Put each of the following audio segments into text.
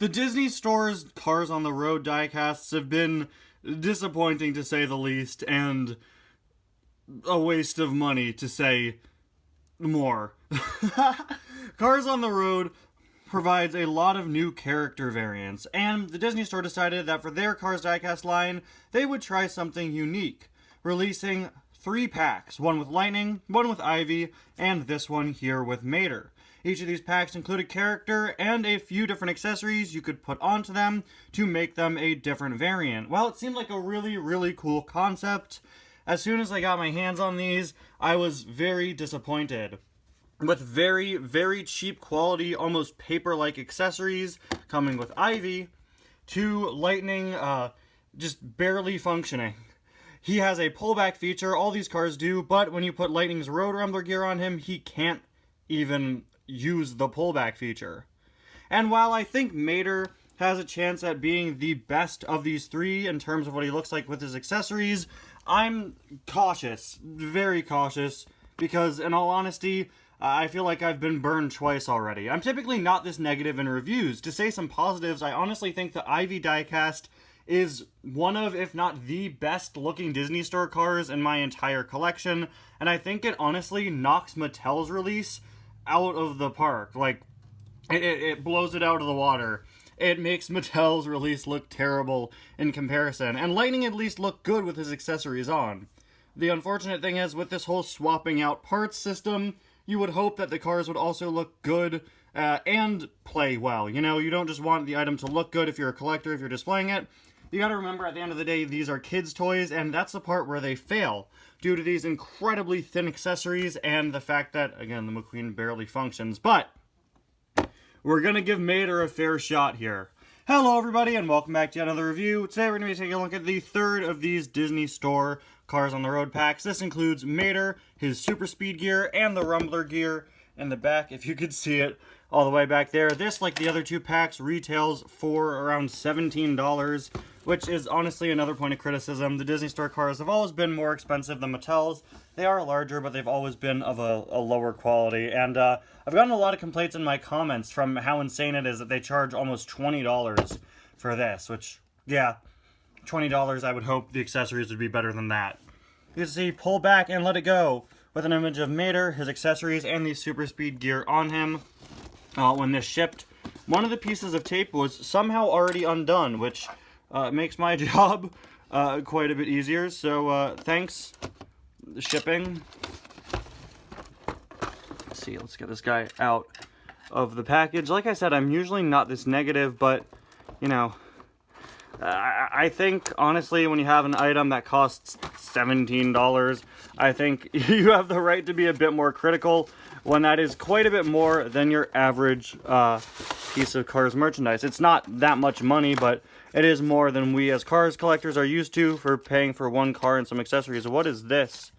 The Disney Store's Cars on the Road diecasts have been disappointing to say the least, and a waste of money to say more. Cars on the Road provides a lot of new character variants, and the Disney Store decided that for their Cars diecast line, they would try something unique, releasing 3 packs, one with Lightning, one with Ivy, and this one here with Mater. Each of these packs include a character and a few different accessories you could put onto them to make them a different variant. Well, it seemed like a really, really cool concept. As soon as I got my hands on these, I was very disappointed. With very, very cheap quality, almost paper-like accessories coming with Ivy, to Lightning just barely functioning. He has a pullback feature, all these cars do, but when you put Lightning's Road Rumbler gear on him, he can't even use the pullback feature. And while I think Mater has a chance at being the best of these 3 in terms of what he looks like with his accessories, I'm cautious, very cautious, because in all honesty, I feel like I've been burned twice already. I'm typically not this negative in reviews. To say some positives, I honestly think the Ivy diecast is one of, if not the best looking Disney Store cars in my entire collection, and I think it honestly knocks Mattel's release out of the park. Like, it blows it out of the water. It makes Mattel's release look terrible in comparison, and Lightning at least looked good with his accessories on. The unfortunate thing is, with this whole swapping out parts system, you would hope that the cars would also look good and play well. You know, you don't just want the item to look good if you're a collector, if you're displaying it. You gotta remember, at the end of the day, these are kids' toys, and that's the part where they fail, due to these incredibly thin accessories and the fact that, again, the McQueen barely functions. But we're gonna give Mater a fair shot here. Hello, everybody, and welcome back to another review. Today we're gonna be taking a look at the 3rd of these Disney Store Cars on the Road packs. This includes Mater, his super speed gear, and the Rumbler gear in the back, if you could see it all the way back there. This, like the other 2 packs, retails for around $17, which is honestly another point of criticism. The Disney Store cars have always been more expensive than Mattel's. They are larger, but they've always been of a lower quality. And I've gotten a lot of complaints in my comments from how insane it is that they charge almost $20 for this, which, yeah, $20, I would hope the accessories would be better than that. You can see, pull back and let it go, with an image of Mater, his accessories, and the super speed gear on him. When this shipped, one of the pieces of tape was somehow already undone, which makes my job quite a bit easier. So thanks, shipping. Let's see, let's get this guy out of the package. Like I said, I'm usually not this negative, but, you know, I think, honestly, when you have an item that costs $17, I think you have the right to be a bit more critical when that is quite a bit more than your average piece of Cars merchandise. It's not that much money, but it is more than we as Cars collectors are used to for paying for one car and some accessories. What is this?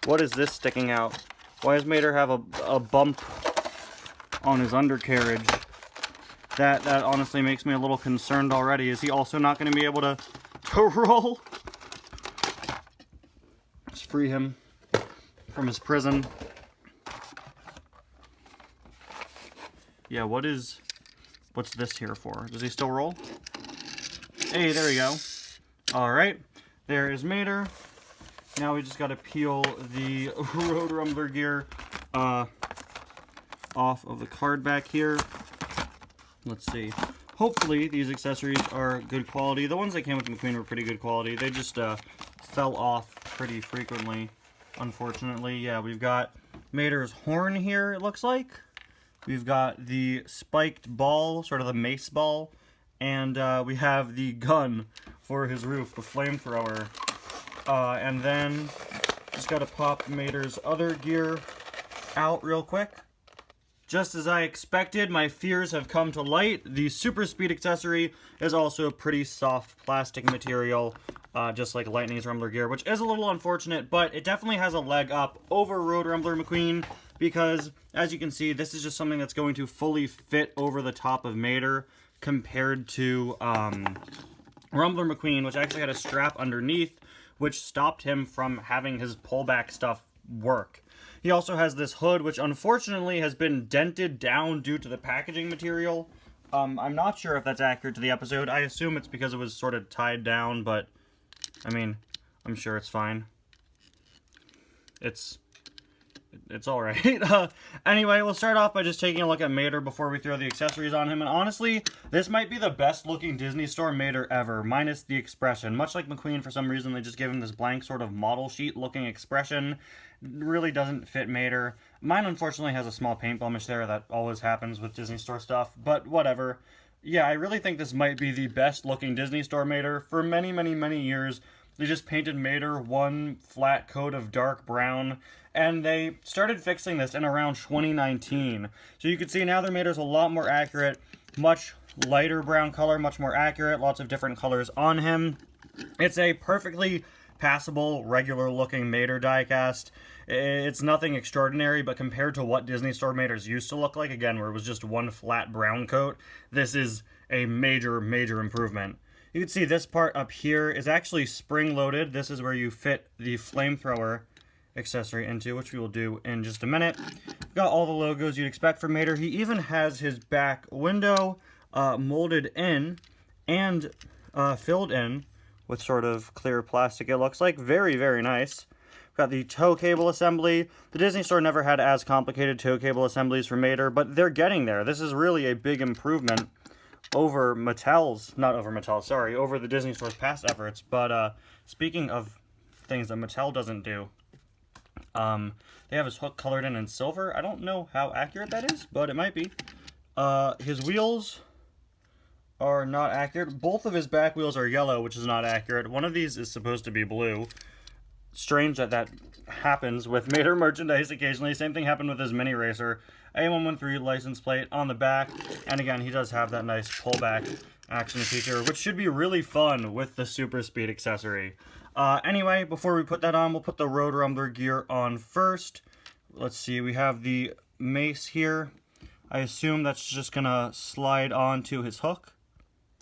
What is this sticking out? Why does Mater have a bump on his undercarriage? That honestly makes me a little concerned already. Is he also not going to be able to roll? Let's free him from his prison. Yeah, what's this here for? Does he still roll? Hey, there we go. Alright, there is Mater. Now we just gotta peel the Road Rumbler gear off of the card back here. Let's see. Hopefully these accessories are good quality. The ones that came with McQueen were pretty good quality. They just fell off pretty frequently, unfortunately. Yeah, we've got Mater's horn here, it looks like. We've got the spiked ball, sort of the mace ball, and we have the gun for his roof, the flamethrower. And then just gotta pop Mater's other gear out real quick. Just as I expected, my fears have come to light. The super speed accessory is also a pretty soft plastic material, just like Lightning's Rumbler gear, which is a little unfortunate, but it definitely has a leg up over Road Rumbler McQueen, because, as you can see, this is just something that's going to fully fit over the top of Mater, compared to Rumbler McQueen, which actually had a strap underneath, which stopped him from having his pullback stuff work. He also has this hood, which unfortunately has been dented down due to the packaging material. I'm not sure if that's accurate to the episode. I assume it's because it was sort of tied down, but, I mean, I'm sure it's fine. It's alright. Anyway, we'll start off by just taking a look at Mater before we throw the accessories on him. And honestly, this might be the best looking Disney Store Mater ever, minus the expression. Much like McQueen, for some reason, they just gave him this blank sort of model sheet looking expression. Really doesn't fit Mater. Mine, unfortunately, has a small paint blemish there. That always happens with Disney Store stuff, but whatever. Yeah, I really think this might be the best looking Disney Store Mater. For many, many, many years, they just painted Mater one flat coat of dark brown, and they started fixing this in around 2019. So you can see now their Mater's a lot more accurate, much lighter brown color, much more accurate, lots of different colors on him. It's a perfectly passable, regular looking Mater diecast. It's nothing extraordinary, but compared to what Disney Store Maters used to look like, again, where it was just one flat brown coat, this is a major, major improvement. You can see this part up here is actually spring-loaded. This is where you fit the flamethrower accessory into, which we will do in just a minute. Got all the logos you'd expect from Mater. He even has his back window molded in and filled in with sort of clear plastic, it looks like. Very, very nice. Got the tow cable assembly. The Disney Store never had as complicated tow cable assemblies for Mater, but they're getting there. This is really a big improvement over over the Disney Store's past efforts. But speaking of things that Mattel doesn't do, they have his hook colored in silver. I don't know how accurate that is, but it might be. His wheels are not accurate. Both of his back wheels are yellow, which is not accurate. One of these is supposed to be blue. Strange that happens with Mater merchandise occasionally. Same thing happened with his Mini Racer. A113 license plate on the back. And again, he does have that nice pullback action feature, which should be really fun with the Super Speed accessory. Anyway, before we put that on, we'll put the Road Rumbler gear on first. Let's see, we have the mace here. I assume that's just gonna slide onto his hook.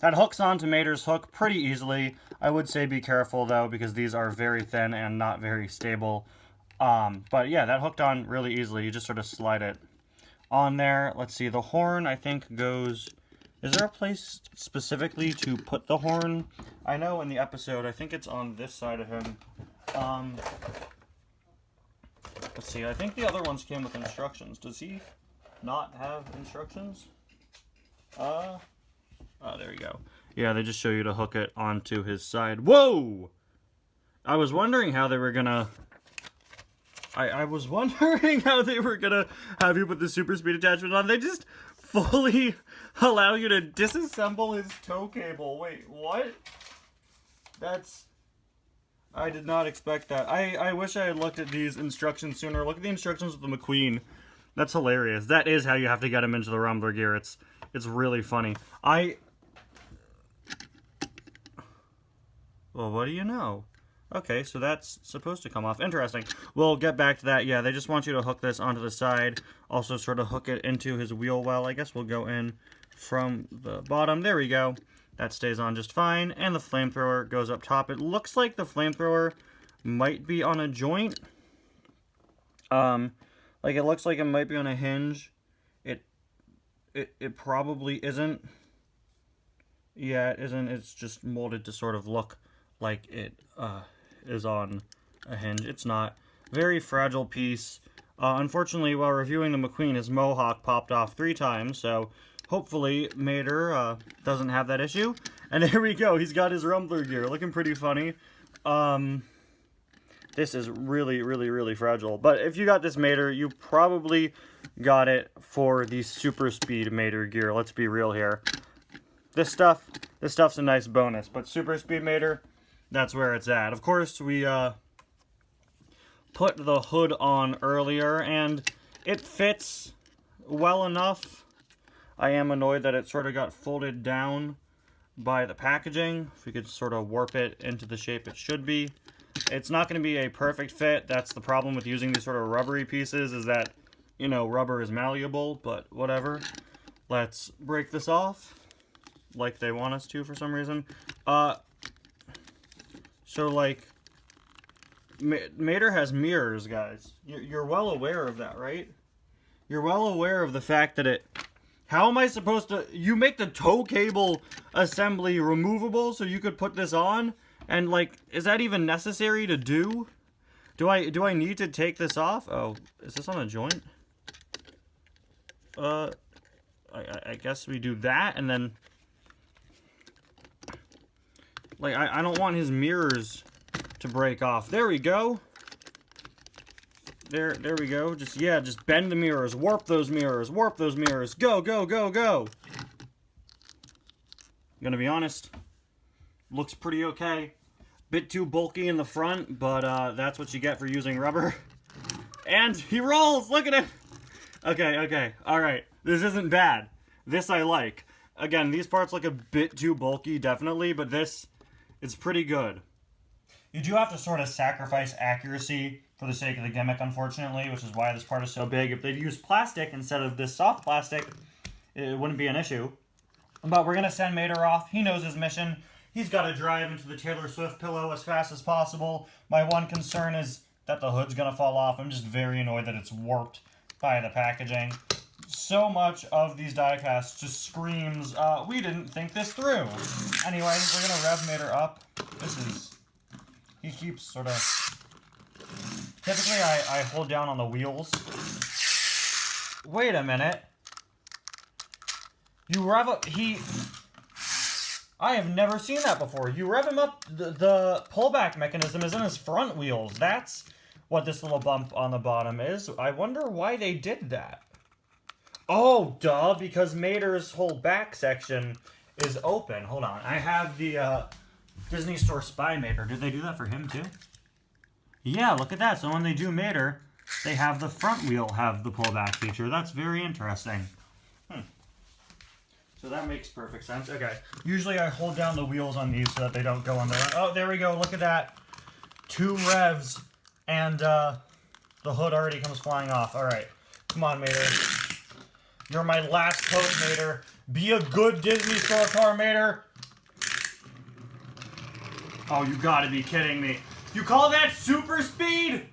That hooks onto Mater's hook pretty easily. I would say be careful though, because these are very thin and not very stable. But yeah, that hooked on really easily. You just sort of slide it on there. Let's see, the horn I think goes... Is there a place specifically to put the horn? I know in the episode, I think it's on this side of him. Let's see, I think the other ones came with instructions. Does he not have instructions? Oh, there you go. Yeah, they just show you to hook it onto his side. Whoa! I was wondering how they were gonna... I was wondering how they were gonna have you put the Super Speed attachment on. They just fully allow you to disassemble his tow cable. Wait, what? That's... I did not expect that. I wish I had looked at these instructions sooner. Look at the instructions with the McQueen. That's hilarious. That is how you have to get him into the Rumbler gear. It's really funny. Well, what do you know? Okay, so that's supposed to come off. Interesting. We'll get back to that. Yeah, they just want you to hook this onto the side. Also sort of hook it into his wheel well. I guess we'll go in from the bottom. There we go. That stays on just fine. And the flamethrower goes up top. It looks like the flamethrower might be on a joint. Like it looks like it might be on a hinge. It probably isn't. Yeah, it isn't. It's just molded to sort of look like it is on a hinge. It's not. Very fragile piece. Unfortunately, while reviewing the McQueen, his mohawk popped off 3 times, so hopefully Mater doesn't have that issue. And there we go. He's got his Rumbler gear. Looking pretty funny. This is really, really, really fragile. But if you got this Mater, you probably got it for the Super Speed Mater gear. Let's be real here. This stuff's a nice bonus, but Super Speed Mater, that's where it's at. Of course, we put the hood on earlier, and it fits well enough. I am annoyed that it sort of got folded down by the packaging. If we could sort of warp it into the shape it should be. It's not going to be a perfect fit. That's the problem with using these sort of rubbery pieces, is that, you know, rubber is malleable, but whatever. Let's break this off like they want us to for some reason. So, like, Mater has mirrors, guys. You're well aware of that, right? You're well aware of the fact that How am I supposed to... You make the tow cable assembly removable so you could put this on? And, like, is that even necessary to do? Do I need to take this off? Oh, is this on a joint? I guess we do that, and then... Like, I don't want his mirrors to break off. There we go. There we go. Just bend the mirrors. Warp those mirrors. Warp those mirrors. Go, go, go, go. I'm gonna be honest. Looks pretty okay. Bit too bulky in the front, but that's what you get for using rubber. And he rolls! Look at it! Okay. Alright. This isn't bad. This I like. Again, these parts look a bit too bulky, definitely, but this, it's pretty good. You do have to sort of sacrifice accuracy for the sake of the gimmick, unfortunately, which is why this part is so big. If they'd used plastic instead of this soft plastic, it wouldn't be an issue. But we're going to send Mater off. He knows his mission. He's got to drive into the Taylor Swift pillow as fast as possible. My one concern is that the hood's going to fall off. I'm just very annoyed that it's warped by the packaging. So much of these diecasts just screams, we didn't think this through. Anyway, we're going to rev Mater up. He keeps sort of... Typically, I hold down on the wheels. Wait a minute. You rev up... I have never seen that before. You rev him up, the pullback mechanism is in his front wheels. That's what this little bump on the bottom is. I wonder why they did that. Oh, duh, because Mater's whole back section is open. Hold on. I have the Disney Store Spy Mater. Did they do that for him, too? Yeah, look at that. So when they do Mater, they have the front wheel have the pullback feature. That's very interesting. So that makes perfect sense. Okay. Usually I hold down the wheels on these so that they don't go on their own. Oh, there we go. Look at that. 2 revs, and the hood already comes flying off. All right. Come on, Mater. You're my last hope, Mater. Be a good Disney Store car, Mater. Oh, you gotta be kidding me. You call that super speed?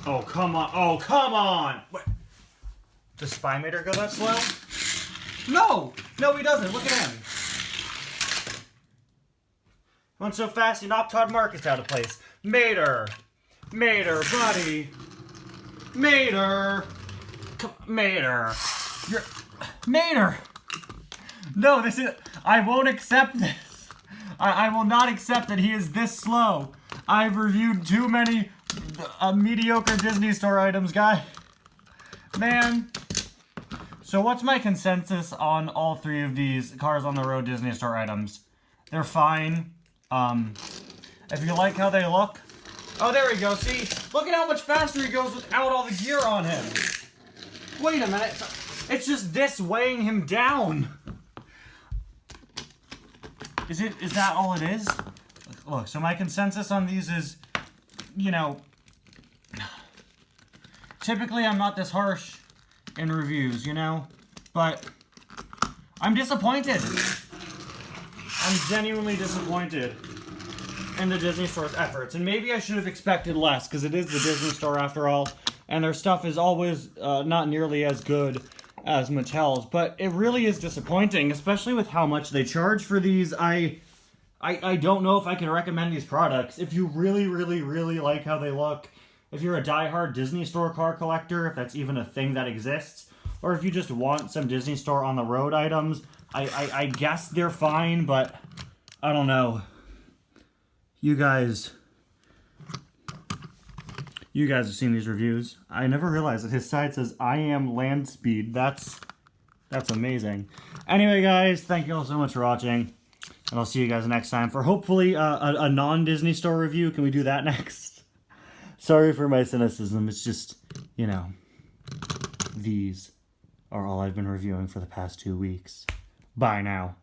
Oh, come on. Oh, come on. What? Does Spy Mater go that slow? No. No, he doesn't. Look at him. Went so fast, he knocked Todd Marcus out of place. Mater. Mater, buddy. Mater. Mater. You're... Mater. No, this is... I won't accept this. I will not accept that he is this slow. I've reviewed too many mediocre Disney Store items, guy. Man. So what's my consensus on all 3 of these Cars on the Road Disney Store items? They're fine. If you like how they look... Oh, there we go. See? Look at how much faster he goes without all the gear on him. Wait a minute. It's just this weighing him down. Is that all it is? Look, so my consensus on these is, you know, typically I'm not this harsh in reviews, you know, but I'm disappointed. I'm genuinely disappointed in the Disney Store's efforts, and maybe I should have expected less, because it is the Disney Store after all, and their stuff is always not nearly as good as Mattel's, but it really is disappointing, especially with how much they charge for these. I don't know if I can recommend these products. If you really, really, really like how they look, if you're a diehard Disney Store car collector, if that's even a thing that exists, or if you just want some Disney Store on the road items, I guess they're fine, but I don't know. You guys have seen these reviews. I never realized that his side says, I am land speed. That's amazing. Anyway, guys, thank you all so much for watching. And I'll see you guys next time for hopefully a non-Disney Store review. Can we do that next? Sorry for my cynicism. It's just, you know, these are all I've been reviewing for the past 2 weeks. Bye now.